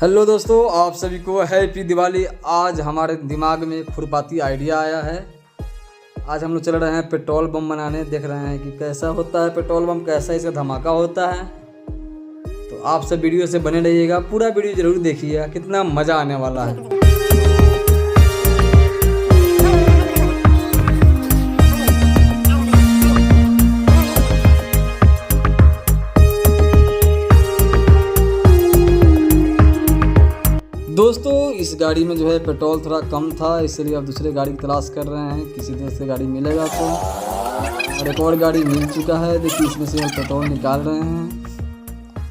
Hello दोस्तों, आप सभी को हैप्पी दिवाली। आज हमारे दिमाग में खुरपाती आइडिया आया है। आज हम लोग चल रहे हैं पेट्रोल बम बनाने। देख रहे हैं कि कैसा होता है पेट्रोल बम, कैसा इसका धमाका होता है। तो आप सब वीडियो से बने रहिएगा, पूरा वीडियो जरूर देखिएगा, कितना मज़ा आने वाला है। दोस्तों, इस गाड़ी में जो है पेट्रोल थोड़ा कम था, इसलिए अब दूसरे गाड़ी की तलाश कर रहे हैं। किसी तरह से गाड़ी मिलेगा तो। और एक और गाड़ी मिल चुका है, देखिए इसमें से हम पेट्रोल निकाल रहे हैं।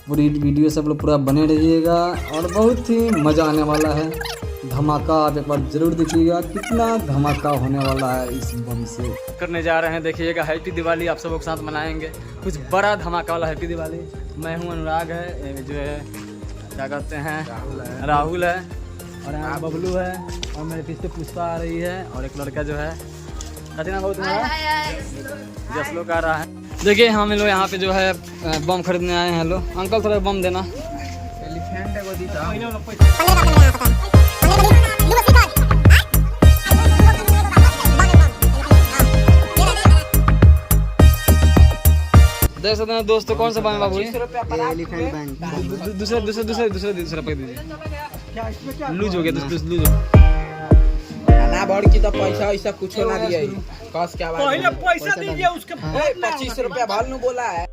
पूरी वीडियो सब लोग पूरा बने रहिएगा और बहुत ही मज़ा आने वाला है। धमाका आप एक बार ज़रूर देखिएगा, कितना धमाका होने वाला है इस बम से। करने जा रहे हैं, देखिएगा हैप्पी दिवाली आप सबों के साथ मनाएंगे। कुछ बड़ा धमाका वाला हैप्पी दिवाली। मैं हूँ अनुराग, है जो है क्या कहते हैं राहुल है, और यहाँ बबलू है, और मेरे पीछे पुष्पा आ रही है, और एक लड़का जो है कतना बहुत जसलो का रहा है। देखिए हम लोग यहाँ पे जो है बम खरीदने आए हैं। लो अंकल, थोड़ा बम देना। देख सकते हैं दोस्तों, कौन सा बम है बाबू? दूसरा पैक दीजिए। लूज हो गया, लूज ना बढ़ की तो पैसा वैसा कुछ ना दिया। कस क्या बात, पहले पैसा दीजिए उसके 25 रुपया भाल बोला है।